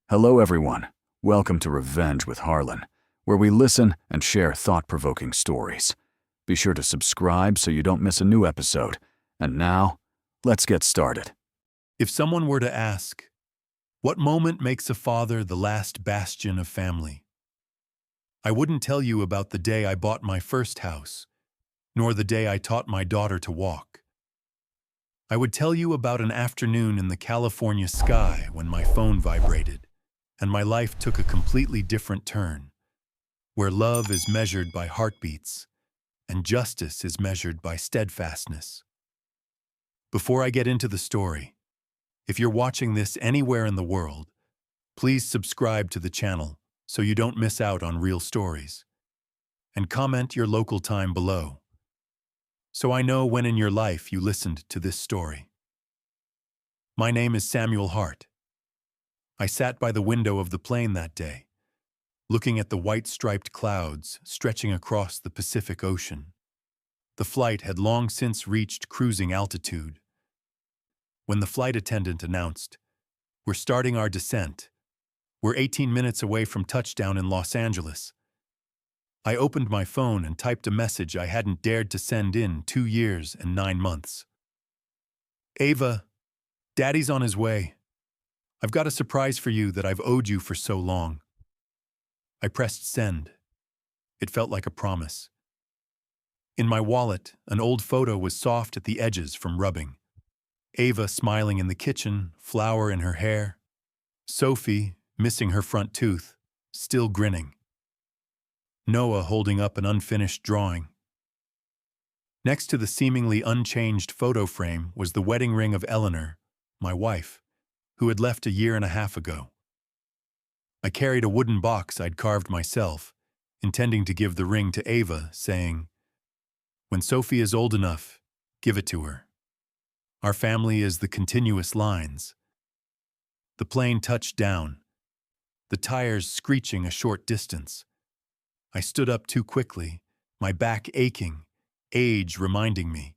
Hello, everyone. Welcome to Revenge with Harlan, where we listen and share thought-provoking stories. Be sure to subscribe so you don't miss a new episode. And now, let's get started. If someone were to ask, what moment makes a father the last bastion of family? I wouldn't tell you about the day I bought my first house, nor the day I taught my daughter to walk. I would tell you about an afternoon in the California sky when my phone vibrated, and my life took a completely different turn, where love is measured by heartbeats, and justice is measured by steadfastness. Before I get into the story, if you're watching this anywhere in the world, please subscribe to the channel so you don't miss out on real stories. And comment your local time below, so I know when in your life you listened to this story. My name is Samuel Hart. I sat by the window of the plane that day, looking at the white-striped clouds stretching across the Pacific Ocean. The flight had long since reached cruising altitude. When the flight attendant announced, "We're starting our descent. We're 18 minutes away from touchdown in Los Angeles," I opened my phone and typed a message I hadn't dared to send in 2 years and 9 months. "Ava, Daddy's on his way. I've got a surprise for you that I've owed you for so long." I pressed send. It felt like a promise. In my wallet, an old photo was soft at the edges from rubbing. Ava smiling in the kitchen, flour in her hair. Sophie, missing her front tooth, still grinning. Noah holding up an unfinished drawing. Next to the seemingly unchanged photo frame was the wedding ring of Eleanor, my wife, who had left a year and a half ago. I carried a wooden box I'd carved myself, intending to give the ring to Ava, saying, "When Sophie is old enough, give it to her. Our family is the continuous lines." The plane touched down, the tires screeching a short distance. I stood up too quickly, my back aching, age reminding me.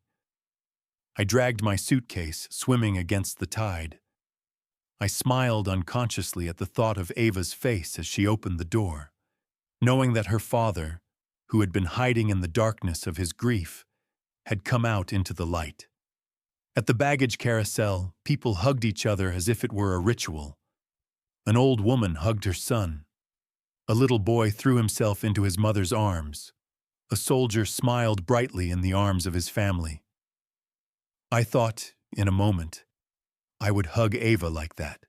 I dragged my suitcase, swimming against the tide. I smiled unconsciously at the thought of Ava's face as she opened the door, knowing that her father, who had been hiding in the darkness of his grief, had come out into the light. At the baggage carousel, people hugged each other as if it were a ritual. An old woman hugged her son. A little boy threw himself into his mother's arms. A soldier smiled brightly in the arms of his family. I thought, in a moment, I would hug Ava like that.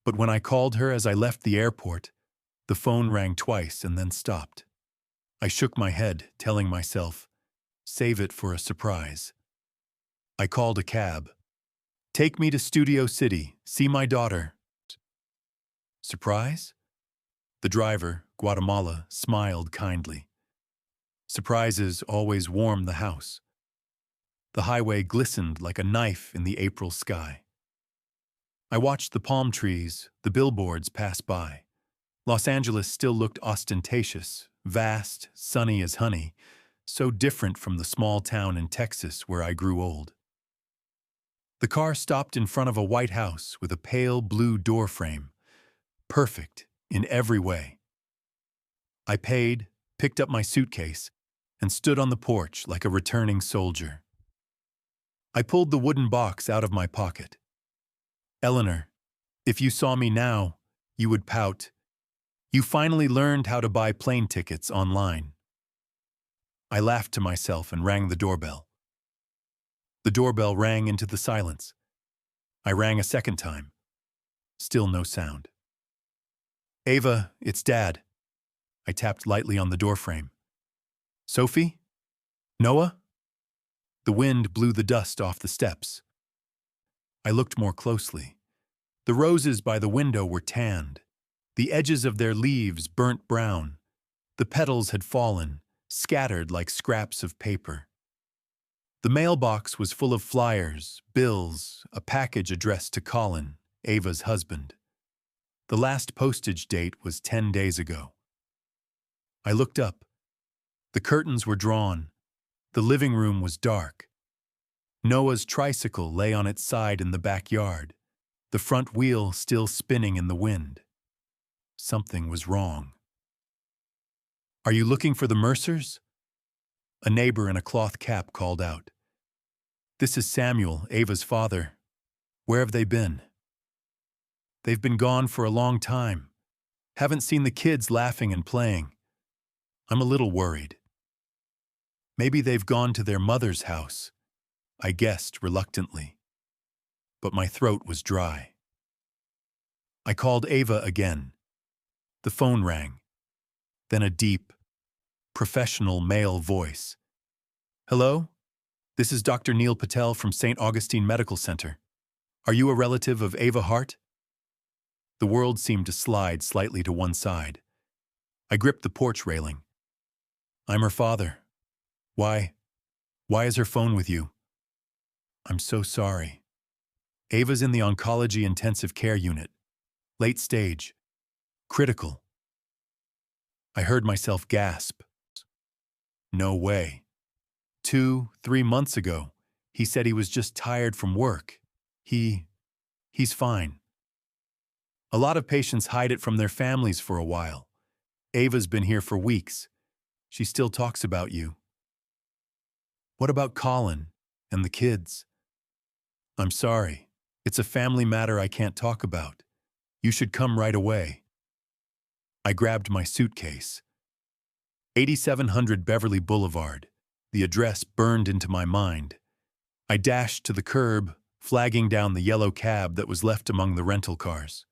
But when I called her as I left the airport, the phone rang twice and then stopped. I shook my head, telling myself, save it for a surprise. I called a cab. "Take me to Studio City, see my daughter." Surprise? The driver, Guatemala, smiled kindly. Surprises always warm the house. The highway glistened like a knife in the April sky. I watched the palm trees, the billboards pass by. Los Angeles still looked ostentatious, vast, sunny as honey, so different from the small town in Texas where I grew old. The car stopped in front of a white house with a pale blue door frame, perfect in every way. I paid, picked up my suitcase, and stood on the porch like a returning soldier. I pulled the wooden box out of my pocket. "Eleanor, if you saw me now, you would pout. You finally learned how to buy plane tickets online." I laughed to myself and rang the doorbell. The doorbell rang into the silence. I rang a second time. Still no sound. "Ava, it's Dad." I tapped lightly on the doorframe. "Sophie? Noah?" The wind blew the dust off the steps. I looked more closely. The roses by the window were tanned. The edges of their leaves burnt brown. The petals had fallen, scattered like scraps of paper. The mailbox was full of flyers, bills, a package addressed to Colin, Ava's husband. The last postage date was 10 days ago. I looked up. The curtains were drawn. The living room was dark. Noah's tricycle lay on its side in the backyard. the front wheel still spinning in the wind. Something was wrong. "Are you looking for the Mercers?" A neighbor in a cloth cap called out. "This is Samuel, Ava's father. Where have they been?" "They've been gone for a long time. Haven't seen the kids laughing and playing. I'm a little worried." "Maybe they've gone to their mother's house," I guessed reluctantly. But my throat was dry. I called Ava again. The phone rang. Then a deep, professional male voice. "Hello? This is Dr. Neil Patel from St. Augustine Medical Center. Are you a relative of Ava Hart?" The world seemed to slide slightly to one side. I gripped the porch railing. "I'm her father. Why is her phone with you?" "I'm so sorry. Ava's in the oncology intensive care unit. Late stage. Critical." I heard myself gasp. No way. 2-3 months ago, he said he was just tired from work. He's fine. A lot of patients hide it from their families for a while. Ava's been here for weeks. She still talks about you. What about Colin and the kids? I'm sorry. It's a family matter I can't talk about. You should come right away. I grabbed my suitcase. 8700 Beverly Boulevard. The address burned into my mind. I dashed to the curb, flagging down the yellow cab that was left among the rental cars.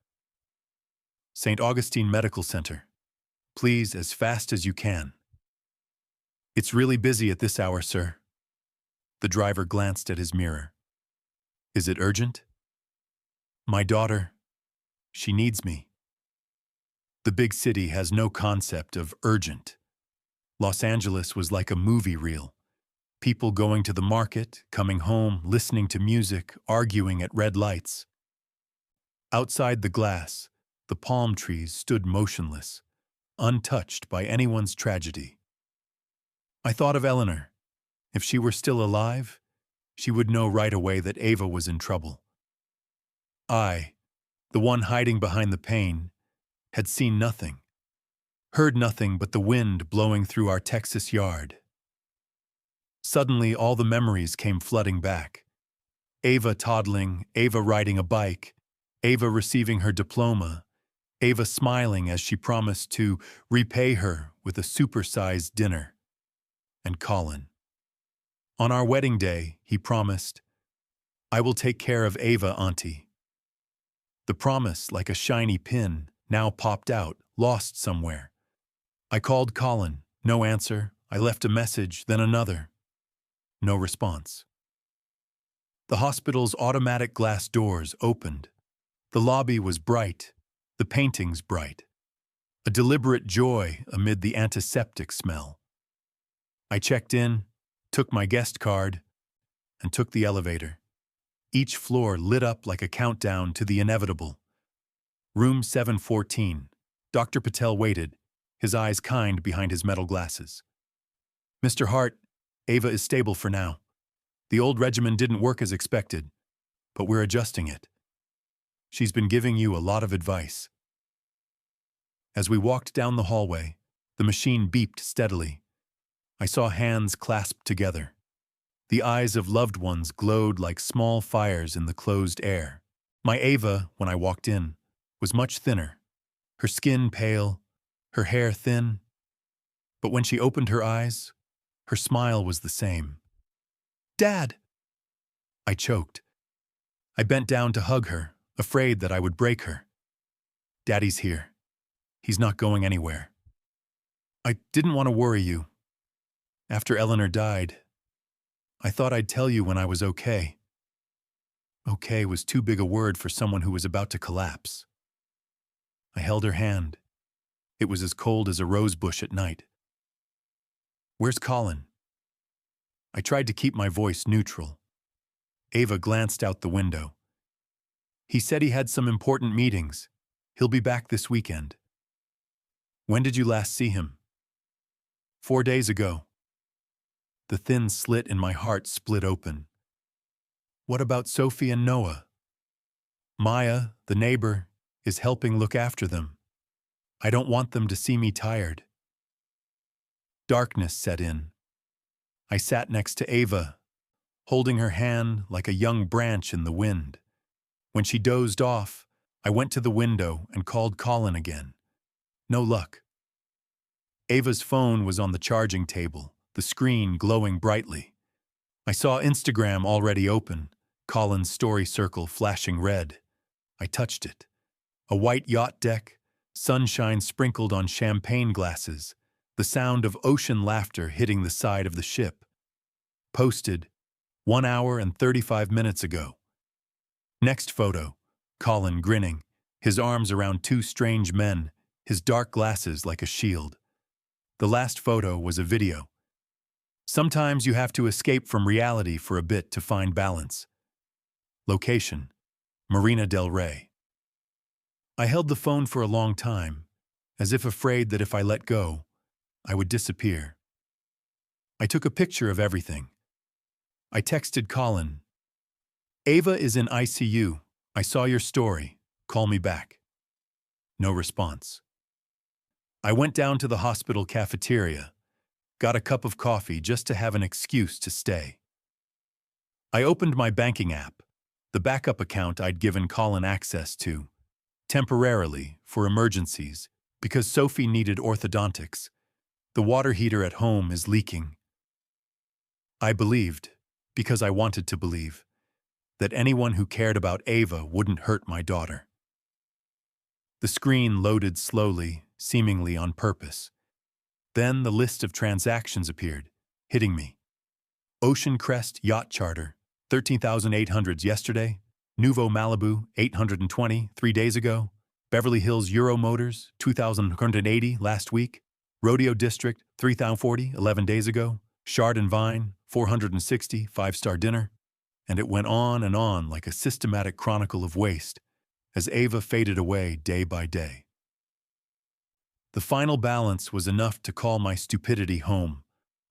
"St. Augustine Medical Center. Please, as fast as you can." "It's really busy at this hour, sir." The driver glanced at his mirror. "Is it urgent?" "My daughter. She needs me." The big city has no concept of urgent. Los Angeles was like a movie reel. People going to the market, coming home, listening to music, arguing at red lights. Outside the glass, the palm trees stood motionless, untouched by anyone's tragedy. I thought of Eleanor. If she were still alive, she would know right away that Ava was in trouble. I, the one hiding behind the pain, had seen nothing, heard nothing but the wind blowing through our Texas yard. Suddenly, all the memories came flooding back. Ava toddling, Ava riding a bike, Ava receiving her diploma, Ava smiling as she promised to repay her with a supersized dinner. And Colin. On our wedding day, he promised, "I will take care of Ava, Auntie." The promise, like a shiny pin, now popped out, lost somewhere. I called Colin. No answer. I left a message, then another. No response. The hospital's automatic glass doors opened. The lobby was bright, the paintings bright. A deliberate joy amid the antiseptic smell. I checked in, took my guest card, and took the elevator. Each floor lit up like a countdown to the inevitable. Room 714. Dr. Patel waited, his eyes kind behind his metal glasses. "Mr. Hart, Ava is stable for now. The old regimen didn't work as expected, but we're adjusting it. She's been giving you a lot of advice." As we walked down the hallway, the machine beeped steadily. I saw hands clasped together. The eyes of loved ones glowed like small fires in the closed air. My Ava, when I walked in, was much thinner, her skin pale, her hair thin. But when she opened her eyes, her smile was the same. "Dad!" I choked. I bent down to hug her, afraid that I would break her. "Daddy's here. He's not going anywhere." "I didn't want to worry you. After Eleanor died, I thought I'd tell you when I was okay." Okay was too big a word for someone who was about to collapse. I held her hand. It was as cold as a rose bush at night. "Where's Colin?" I tried to keep my voice neutral. Ava glanced out the window. "He said he had some important meetings. He'll be back this weekend." "When did you last see him?" 4 days ago." The thin slit in my heart split open. "What about Sophie and Noah?" Maya, the neighbor, is helping look after them. I don't want them to see me tired. Darkness set in. I sat next to Ava, holding her hand like a young branch in the wind. When she dozed off, I went to the window and called Colin again. No luck. Ava's phone was on the charging table, the screen glowing brightly. I saw Instagram already open, Colin's story circle flashing red. I touched it. A white yacht deck, sunshine sprinkled on champagne glasses, the sound of ocean laughter hitting the side of the ship. Posted 1 hour and 35 minutes ago. Next photo, Colin grinning, his arms around two strange men, his dark glasses like a shield. The last photo was a video. Sometimes you have to escape from reality for a bit to find balance. Location: Marina del Rey. I held the phone for a long time, as if afraid that if I let go, I would disappear. I took a picture of everything. I texted Colin. Ava is in ICU. I saw your story. Call me back. No response. I went down to the hospital cafeteria, got a cup of coffee just to have an excuse to stay. I opened my banking app, the backup account I'd given Colin access to, temporarily for emergencies because Sophie needed orthodontics. The water heater at home is leaking. I believed, because I wanted to believe, that anyone who cared about Ava wouldn't hurt my daughter. The screen loaded slowly, seemingly on purpose. Then the list of transactions appeared, hitting me. Ocean Crest Yacht Charter, 13,800 yesterday. Nuvo Malibu, 820 3 days ago. Beverly Hills Euro Motors, 2,180 last week. Rodeo District, 3,040 11 days ago. Shard and Vine, 460 5-star dinner. And it went on like a systematic chronicle of waste as Ava faded away day by day. The final balance was enough to call my stupidity home.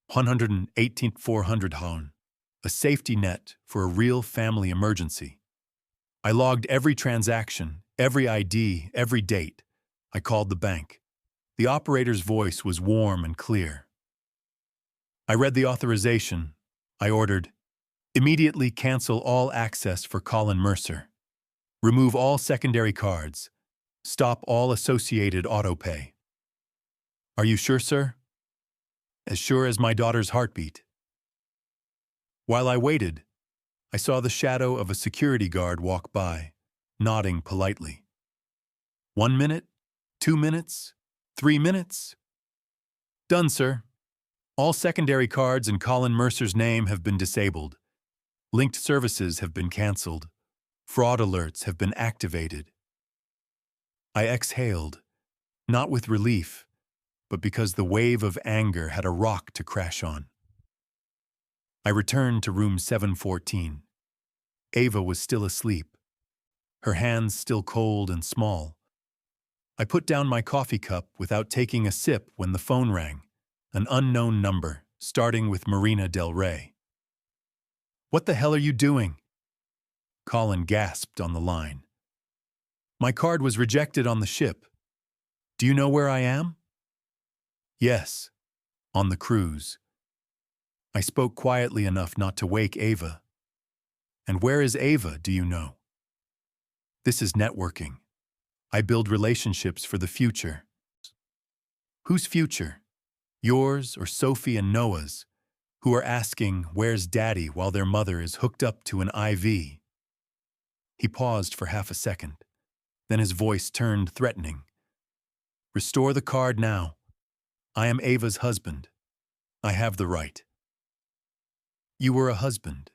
118,400 hon, a safety net for a real family emergency. I logged every transaction, every ID, every date. I called the bank. The operator's voice was warm and clear. I read the authorization. I ordered, immediately cancel all access for Colin Mercer. Remove all secondary cards. Stop all associated autopay. Are you sure, sir? As sure as my daughter's heartbeat. While I waited, I saw the shadow of a security guard walk by, nodding politely. 1 minute, 2 minutes, 3 minutes. Done, sir. All secondary cards in Colin Mercer's name have been disabled. Linked services have been canceled. Fraud alerts have been activated. I exhaled, not with relief, but because the wave of anger had a rock to crash on. I returned to room 714. Ava was still asleep, her hands still cold and small. I put down my coffee cup without taking a sip when the phone rang, an unknown number, starting with Marina del Rey. What the hell are you doing? Colin gasped on the line. My card was rejected on the ship. Do you know where I am? Yes, on the cruise. I spoke quietly enough not to wake Ava. And where is Ava, do you know? This is networking. I build relationships for the future. Whose future? Yours or Sophie and Noah's, who are asking, where's Daddy, while their mother is hooked up to an IV? He paused for half a second. Then his voice turned threatening. Restore the card now. I am Ava's husband. I have the right. You were a husband.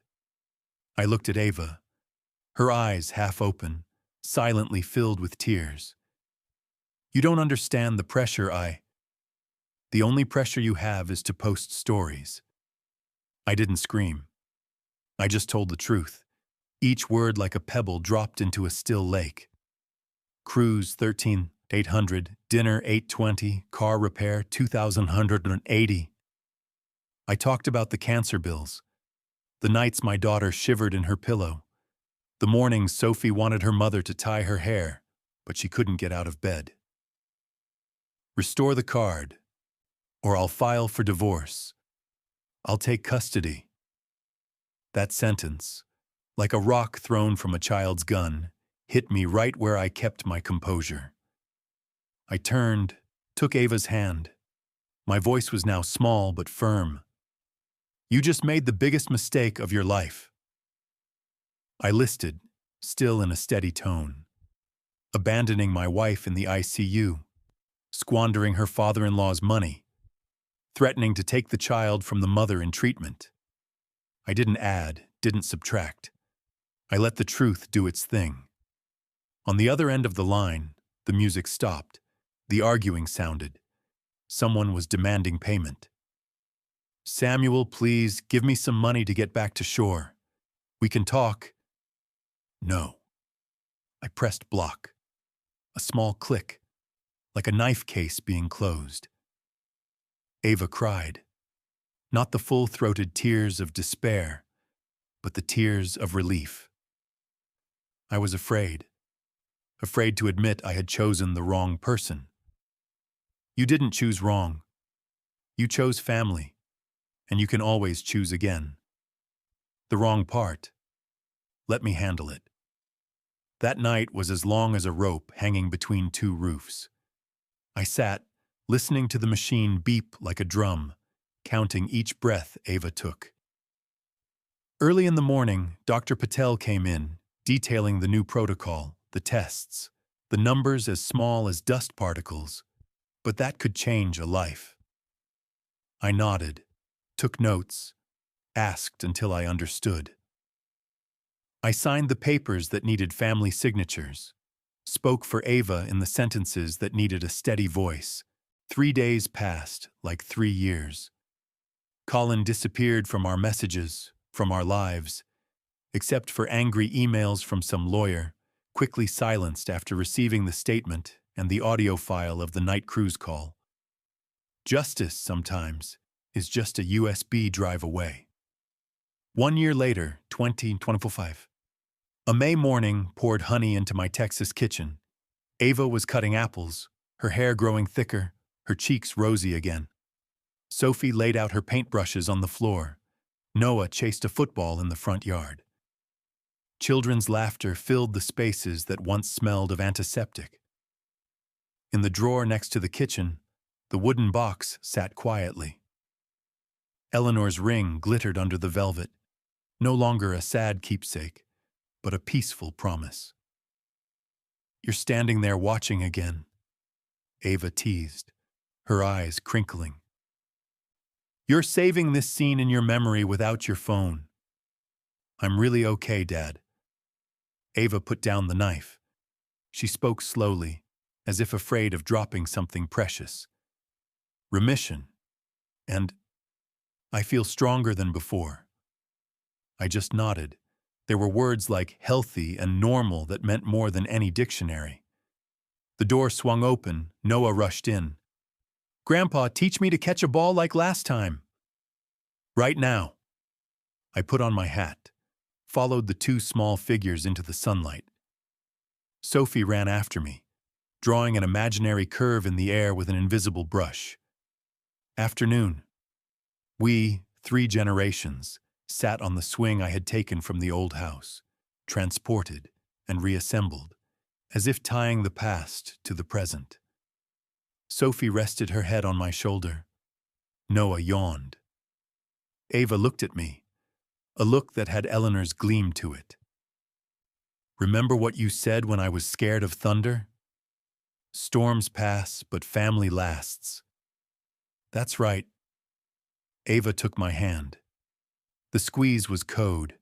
I looked at Ava, her eyes half open, silently filled with tears. You don't understand the pressure The only pressure you have is to post stories. I didn't scream. I just told the truth, each word like a pebble dropped into a still lake. Cruise 13,800, dinner 820, car repair 2,180. I talked about the cancer bills, the nights my daughter shivered in her pillow, The morning Sophie wanted her mother to tie her hair, but she couldn't get out of bed. Restore the card, or I'll file for divorce. I'll take custody. That sentence, like a rock thrown from a child's gun, hit me right where I kept my composure. I turned, took Ava's hand. My voice was now small but firm. You just made the biggest mistake of your life. I listed, still in a steady tone. Abandoning my wife in the ICU, squandering her father-in-law's money, threatening to take the child from the mother in treatment. I didn't add, didn't subtract. I let the truth do its thing. On the other end of the line, the music stopped. The arguing sounded. Someone was demanding payment. Samuel, please, give me some money to get back to shore. We can talk. No. I pressed block. A small click, like a knife case being closed. Ava cried. Not the full-throated tears of despair, but the tears of relief. I was afraid to admit I had chosen the wrong person. You didn't choose wrong. You chose family, and you can always choose again. The wrong part. Let me handle it. That night was as long as a rope hanging between two roofs. I sat, listening to the machine beep like a drum, counting each breath Ava took. Early in the morning, Dr. Patel came in, detailing the new protocol, the tests, the numbers as small as dust particles, but that could change a life. I nodded, took notes, asked until I understood. I signed the papers that needed family signatures, spoke for Ava in the sentences that needed a steady voice. 3 days passed like 3 years. Colin disappeared from our messages, from our lives, except for angry emails from some lawyer, quickly silenced after receiving the statement and the audio file of the night cruise call. Justice, sometimes, is just a USB drive away. 1 year later, 2025. A May morning poured honey into my Texas kitchen. Ava was cutting apples, her hair growing thicker, her cheeks rosy again. Sophie laid out her paintbrushes on the floor. Noah chased a football in the front yard. Children's laughter filled the spaces that once smelled of antiseptic. In the drawer next to the kitchen, the wooden box sat quietly. Eleanor's ring glittered under the velvet, no longer a sad keepsake, but a peaceful promise. You're standing there watching again, Ava teased, her eyes crinkling. You're saving this scene in your memory without your phone. I'm really okay, Dad. Ava put down the knife. She spoke slowly, as if afraid of dropping something precious. Remission. And I feel stronger than before. I just nodded. There were words like healthy and normal that meant more than any dictionary. The door swung open. Noah rushed in. Grandpa, teach me to catch a ball like last time. Right now. I put on my hat, followed the 2 small figures into the sunlight. Sophie ran after me, drawing an imaginary curve in the air with an invisible brush. Afternoon. We, 3 generations, sat on the swing I had taken from the old house, transported and reassembled, as if tying the past to the present. Sophie rested her head on my shoulder. Noah yawned. Ava looked at me, a look that had Eleanor's gleam to it. Remember what you said when I was scared of thunder? Storms pass, but family lasts. That's right. Ava took my hand. The squeeze was code.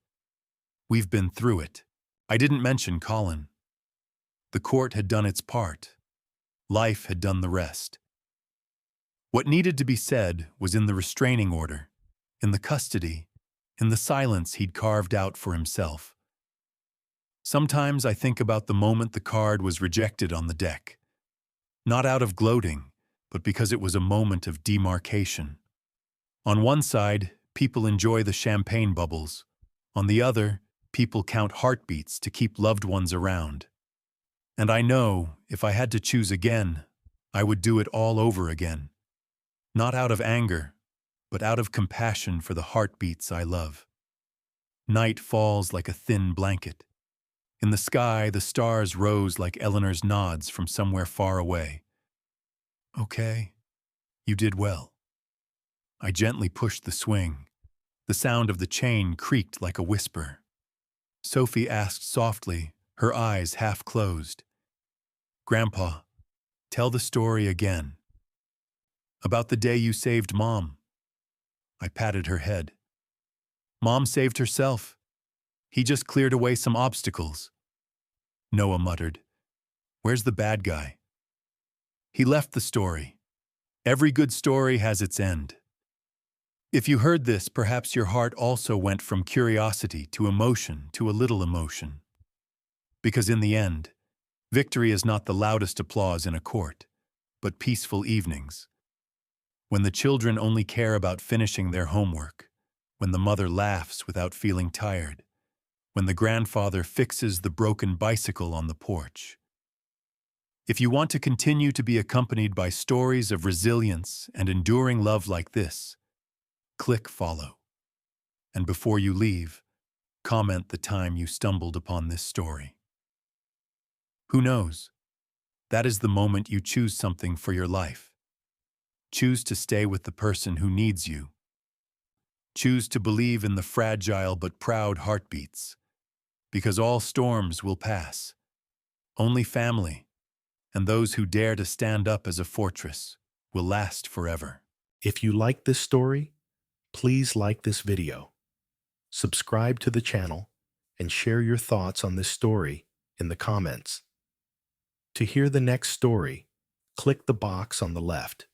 We've been through it. I didn't mention Colin. The court had done its part. Life had done the rest. What needed to be said was in the restraining order, in the custody, in the silence he'd carved out for himself. Sometimes I think about the moment the card was rejected on the deck. Not out of gloating, but because it was a moment of demarcation. On one side, people enjoy the champagne bubbles. On the other, people count heartbeats to keep loved ones around. And I know if I had to choose again, I would do it all over again. Not out of anger, but out of compassion for the heartbeats I love. Night falls like a thin blanket. In the sky, the stars rose like Eleanor's nods from somewhere far away. Okay, you did well. I gently pushed the swing. The sound of the chain creaked like a whisper. Sophie asked softly, her eyes half closed. Grandpa, tell the story again. About the day you saved Mom. I patted her head. Mom saved herself. He just cleared away some obstacles. Noah muttered. Where's the bad guy? He left the story. Every good story has its end. If you heard this, perhaps your heart also went from curiosity to emotion to a little emotion. Because in the end, victory is not the loudest applause in a court, but peaceful evenings. When the children only care about finishing their homework, when the mother laughs without feeling tired, when the grandfather fixes the broken bicycle on the porch. If you want to continue to be accompanied by stories of resilience and enduring love like this, click follow. And before you leave, comment the time you stumbled upon this story. Who knows? That is the moment you choose something for your life. Choose to stay with the person who needs you. Choose to believe in the fragile but proud heartbeats. Because all storms will pass. Only family, and those who dare to stand up as a fortress, will last forever. If you like this story, please like this video, subscribe to the channel, and share your thoughts on this story in the comments. To hear the next story, click the box on the left.